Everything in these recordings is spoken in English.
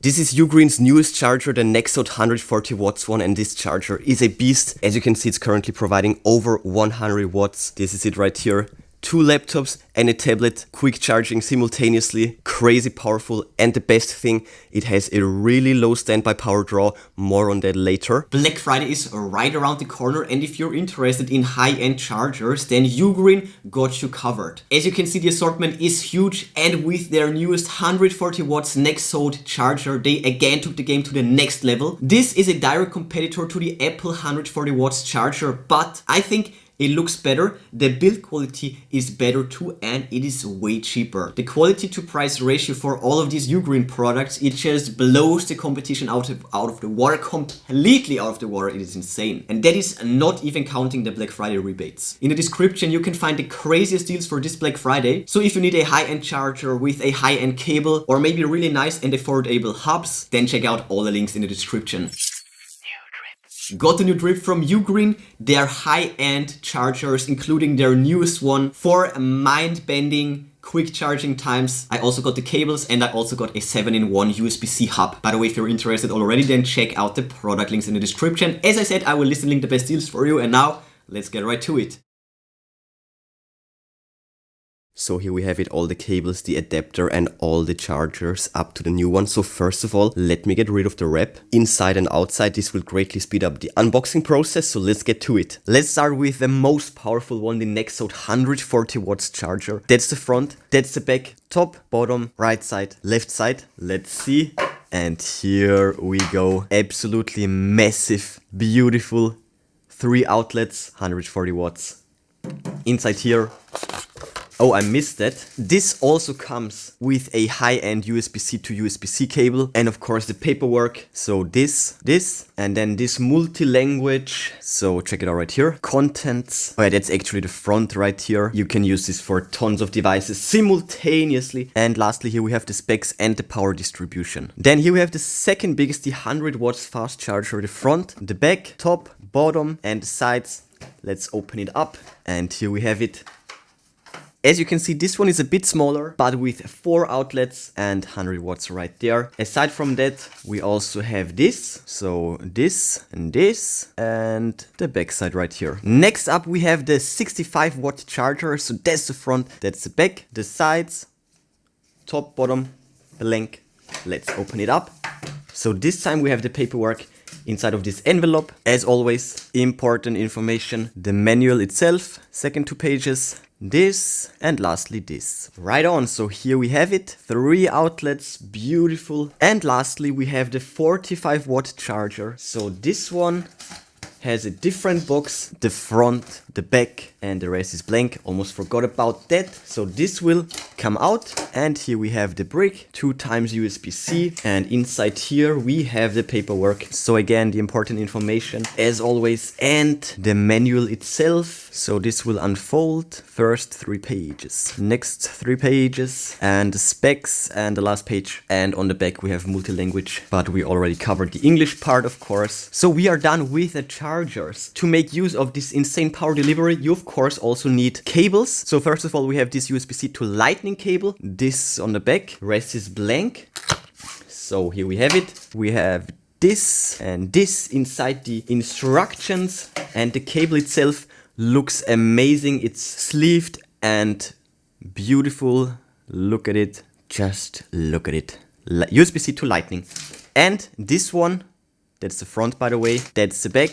This is Ugreen's newest charger, the Nexode 140 watts one, and this charger is a beast. As you can see, it's currently providing over 100 watts. This is it right here. 2 laptops and a tablet, quick charging simultaneously, crazy powerful, and the best thing, it has a really low standby power draw. More on that later. Black Friday is right around the corner, and if you're interested in high-end chargers, then Ugreen got you covered. As you can see, the assortment is huge, and with their newest 140 watts Nexode charger, they again took the game to the next level. This is a direct competitor to the Apple 140 watts charger, but I think it looks better, the build quality is better too, and it is way cheaper. The quality to price ratio for all of these Ugreen products, it just blows the competition out of the water, completely out of the water. It is insane. And that is not even counting the Black Friday rebates. In the description, you can find the craziest deals for this Black Friday. So if you need a high-end charger with a high-end cable, or maybe really nice and affordable hubs, then check out all the links in the description. Got a new drip from Ugreen, their high-end chargers, including their newest one for mind-bending quick charging times. I also got the cables, and I also got a 7-in-1 USB-C hub. By the way, if you're interested already, then check out the product links in the description. As I said, I will list and link the best deals for you, and now let's get right to it. So here we have it, all the cables, the adapter, and all the chargers up to the new one. So first of all, let me get rid of the wrap. Inside and outside, this will greatly speed up the unboxing process, so let's get to it. Let's start with the most powerful one, the Nexode 140 watts charger. That's the front, that's the back, top, bottom, right side, left side. Let's see. And here we go. Absolutely massive, beautiful, 3 outlets, 140 watts. Inside here, oh, I missed that. This also comes with a high-end USB-C to USB-C cable, and of course the paperwork. So this, and then this multi-language. So check it out right here. Contents. Oh yeah, that's actually the front right here. You can use this for tons of devices simultaneously. And lastly, here we have the specs and the power distribution. Then here we have the second biggest, the 100 watts fast charger. The front, the back, top, bottom, and the sides. Let's open it up, and here we have it. As you can see, this one is a bit smaller, but with 4 outlets and 100 watts right there. Aside from that, we also have this. So this, and the back side right here. Next up, we have the 65 watt charger. So that's the front, that's the back, the sides, top, bottom, blank. Let's open it up. So this time we have the paperwork inside of this envelope. As always, important information. The manual itself, second 2 pages. This, and lastly this. Right on, so here we have it, 3 outlets, beautiful. And lastly we have the 45 watt charger. So this one has a different box, the front, the back, and the rest is blank. Almost forgot about that. So this will come out, and here we have the brick, 2 times USB-C, and inside here we have the paperwork. So again, the important information as always, and the manual itself. So this will unfold, first 3 pages, next 3 pages, and the specs, and the last page. And on the back we have multi-language, but we already covered the English part, of course. So we are done with the chargers. To make use of this insane power delivery, you of course also need cables. So first of all, we have this USB-C to Lightning cable. This on the back, rest is blank. So here we have it. We have this and this inside the instructions, and the cable itself looks amazing. It's sleeved and beautiful. Look at it. Just look at it. USB-C to Lightning. And this one, that's the front by the way, that's the back.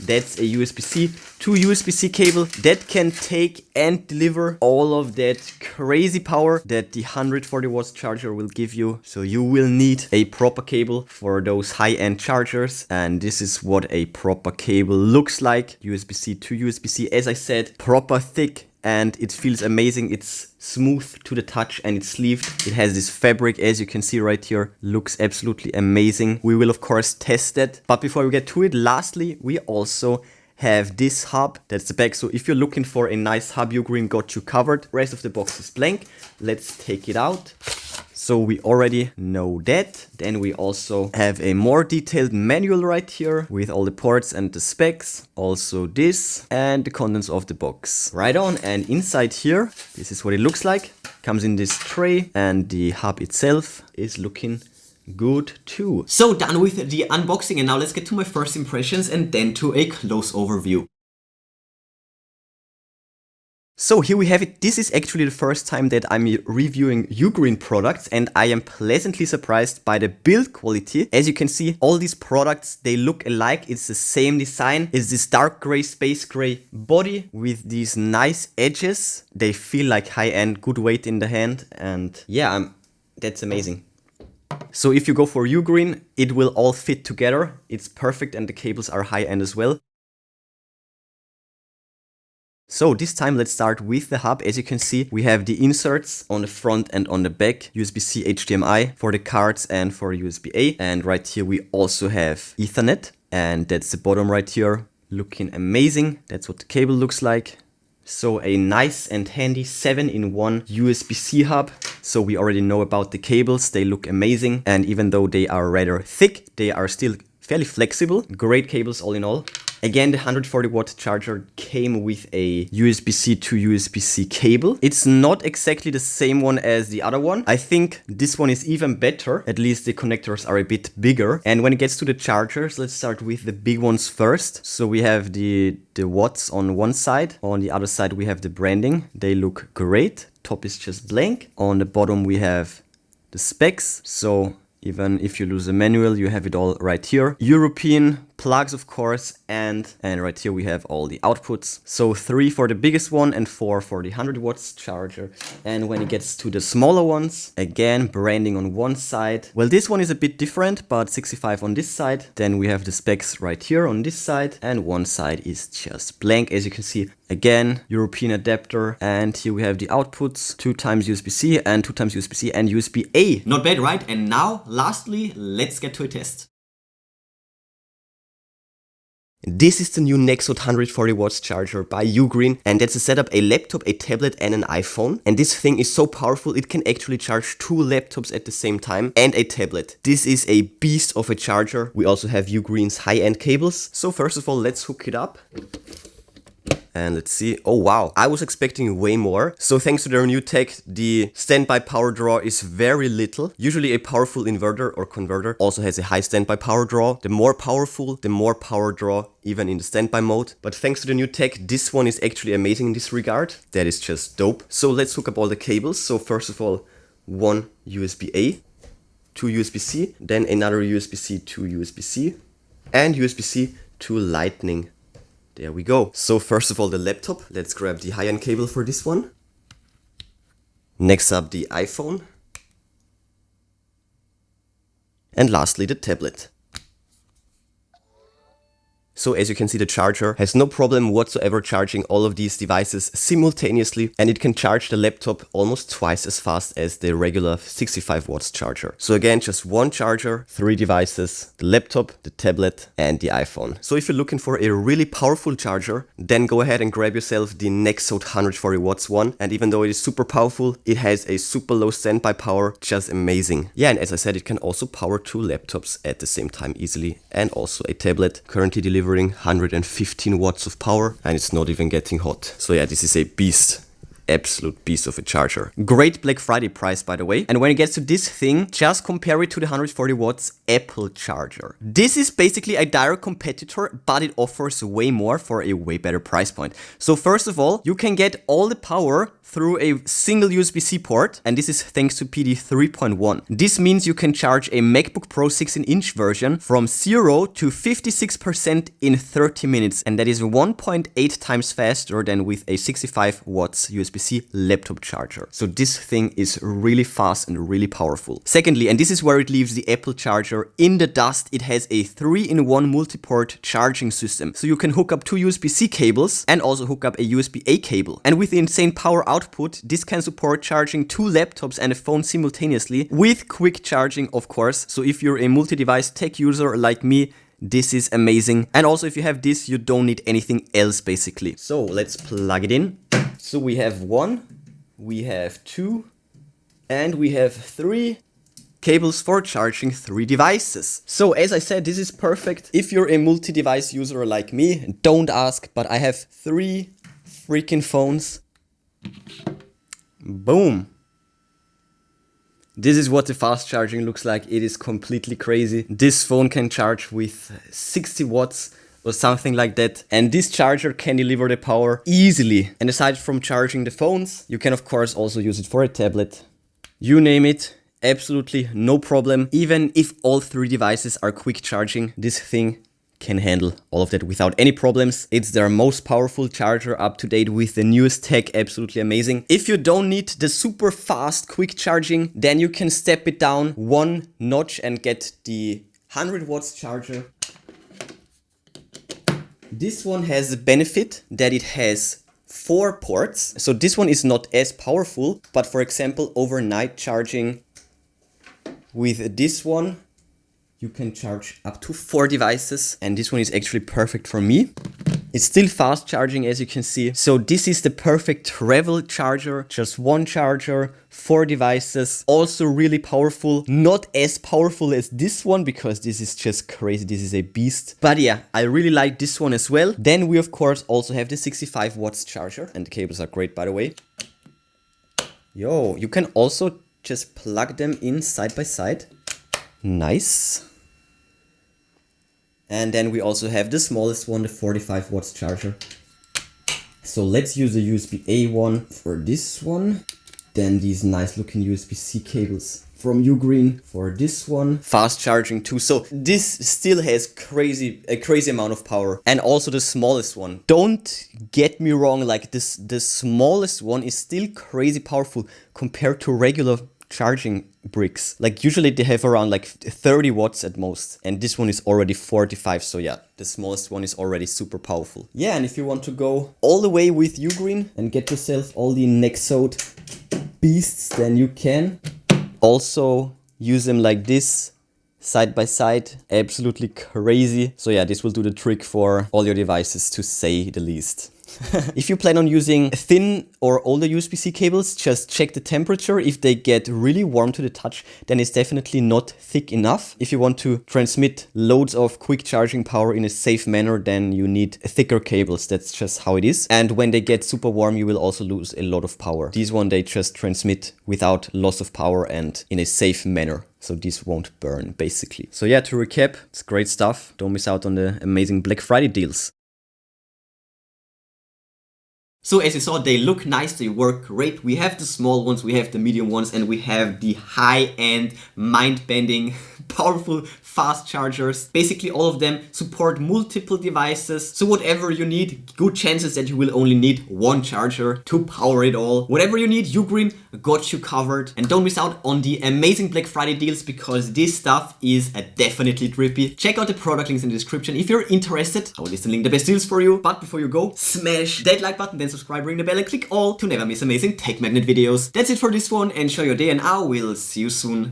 That's a USB-C to USB-C cable that can take and deliver all of that crazy power that the 140 watts charger will give you. So you will need a proper cable for those high-end chargers. And this is what a proper cable looks like. USB-C to USB-C, as I said, proper thick. And it feels amazing. It's smooth to the touch and it's sleeved. It has this fabric, as you can see right here. Looks absolutely amazing. We will of course test that. But before we get to it, lastly, we also have this hub. That's the back. So if you're looking for a nice hub, Ugreen got you covered. Rest of the box is blank. Let's take it out. So we already know that. Then we also have a more detailed manual right here with all the ports and the specs. Also this and the contents of the box. Right on. And inside here, this is what it looks like. Comes in this tray, and the hub itself is looking good too. So done with the unboxing, and now let's get to my first impressions and then to a close overview. So here we have it. This is actually the first time that I'm reviewing Ugreen products, and I am pleasantly surprised by the build quality. As you can see, all these products, they look alike. It's the same design. It's this dark gray, space gray body with these nice edges. They feel like high-end, good weight in the hand, and yeah, that's amazing. So if you go for Ugreen, it will all fit together. It's perfect, and the cables are high-end as well. So this time let's start with the hub. As you can see, we have the inserts on the front and on the back, USB-C, HDMI for the cards and for USB-A. And right here we also have Ethernet, and that's the bottom right here, looking amazing. That's what the cable looks like. So a nice and handy 7-in-1 USB-C hub. So we already know about the cables, they look amazing. And even though they are rather thick, they are still fairly flexible. Great cables all in all. Again, the 140-watt charger came with a USB-C to USB-C cable. It's not exactly the same one as the other one. I think this one is even better. At least the connectors are a bit bigger. And when it gets to the chargers, let's start with the big ones first. So we have the watts on one side. On the other side, we have the branding. They look great. Top is just blank. On the bottom, we have the specs. So even if you lose a manual, you have it all right here. European plugs, of course, and right here we have all the outputs. So 3 for the biggest one and 4 for the 100 watts charger. And when it gets to the smaller ones, again, branding on one side. Well, this one is a bit different, but 65 on this side. Then we have the specs right here on this side, and one side is just blank. As you can see, again, European adapter. And here we have the outputs, 2 times USB-C and 2 times USB-C and USB-A. Not bad, right? And now, lastly, let's get to a test. This is the new Nexode 140 watts charger by Ugreen, and that's a setup, a laptop, a tablet and an iPhone. And this thing is so powerful, it can actually charge 2 laptops at the same time and a tablet. This is a beast of a charger. We also have Ugreen's high-end cables. So first of all, let's hook it up. And let's see. Oh wow, I was expecting way more. So thanks to their new tech, the standby power draw is very little. Usually a powerful inverter or converter also has a high standby power draw. The more powerful, the more power draw, even in the standby mode. But thanks to the new tech, this one is actually amazing in this regard. That is just dope. So let's hook up all the cables. So first of all, one USB-A, 2 USB-C, then another USB-C to USB-C, and USB-C to Lightning. There we go. So first of all, the laptop. Let's grab the high-end cable for this one. Next up, the iPhone. And lastly, the tablet. So as you can see, the charger has no problem whatsoever charging all of these devices simultaneously, and it can charge the laptop almost twice as fast as the regular 65 watts charger. So again, just one charger, 3 devices, the laptop, the tablet and the iPhone. So if you're looking for a really powerful charger, then go ahead and grab yourself the Nexode 140 watts one. And even though it is super powerful, it has a super low standby power, just amazing. Yeah, and as I said, it can also power 2 laptops at the same time easily, and also a tablet, currently delivering 115 watts of power, and it's not even getting hot. So yeah, this is a beast. Absolute beast of a charger. Great Black Friday price, by the way. And when it gets to this thing, just compare it to the 140 watts Apple charger. This is basically a direct competitor, but it offers way more for a way better price point. So first of all, you can get all the power through a single USB-C port, and this is thanks to PD 3.1. This means you can charge a MacBook Pro 16-inch version from 0 to 56% in 30 minutes, and that is 1.8 times faster than with a 65 watts USB-C laptop charger. So this thing is really fast and really powerful. Secondly, and this is where it leaves the Apple charger in the dust, it has a 3-in-1 multi-port charging system. So you can hook up 2 USB-C cables and also hook up a USB-A cable. And with the insane power output, this can support charging 2 laptops and a phone simultaneously with quick charging, of course. So if you're a multi-device tech user like me, this is amazing. And also if you have this, you don't need anything else basically. So let's plug it in. So we have 1, we have 2, and we have 3 cables for charging 3 devices. So as I said, this is perfect if you're a multi-device user like me. Don't ask, but I have 3 freaking phones. Boom. This is what the fast charging looks like. It is completely crazy. This phone can charge with 60 watts or something like that. And this charger can deliver the power easily. And aside from charging the phones, you can of course also use it for a tablet. You name it, absolutely no problem. Even if all 3 devices are quick charging, this thing can handle all of that without any problems. It's their most powerful charger, up to date with the newest tech, absolutely amazing. If you don't need the super fast quick charging, then you can step it down 1 notch and get the 100 watts charger. This one has the benefit that it has 4 ports. So this one is not as powerful, but for example, overnight charging with this one, you can charge up to 4 devices, and this one is actually perfect for me. It's still fast charging, as you can see. So this is the perfect travel charger. Just 1 charger, 4 devices. Also really powerful. Not as powerful as this one, because this is just crazy. This is a beast. But yeah, I really like this one as well. Then we of course also have the 65 watts charger. And the cables are great, by the way. Yo, you can also just plug them in side by side. Nice. And then we also have the smallest one, the 45 watts charger. So let's use the USB-A one for this one. Then these nice looking USB-C cables from Ugreen for this one. Fast charging too. So this still has a crazy amount of power. And also the smallest one. Don't get me wrong, like the smallest one is still crazy powerful compared to regular charging bricks. Like usually they have around like 30 watts at most, and this one is already 45. So yeah, the smallest one is already super powerful. Yeah, and if you want to go all the way with Ugreen and get yourself all the Nexode beasts, then you can also use them like this, side by side. Absolutely crazy. So yeah, this will do the trick for all your devices, to say the least. If you plan on using thin or older USB-C cables, just check the temperature. If they get really warm to the touch, then it's definitely not thick enough. If you want to transmit loads of quick charging power in a safe manner, then you need thicker cables. That's just how it is. And when they get super warm, you will also lose a lot of power. These one, they just transmit without loss of power and in a safe manner. So these won't burn, basically. So yeah, to recap, it's great stuff. Don't miss out on the amazing Black Friday deals. So as you saw, they look nice, they work great. We have the small ones, we have the medium ones, and we have the high-end, mind-bending, powerful, fast chargers. Basically all of them support multiple devices. So whatever you need, good chances that you will only need 1 charger to power it all. Whatever you need, Ugreen got you covered. And don't miss out on the amazing Black Friday deals, because this stuff is definitely drippy. Check out the product links in the description if you're interested. I will list and link the best deals for you. But before you go, smash that like button, then subscribe, ring the bell, and click all to never miss amazing tech magnet videos. That's it for this one. Enjoy your day, and I will see you soon.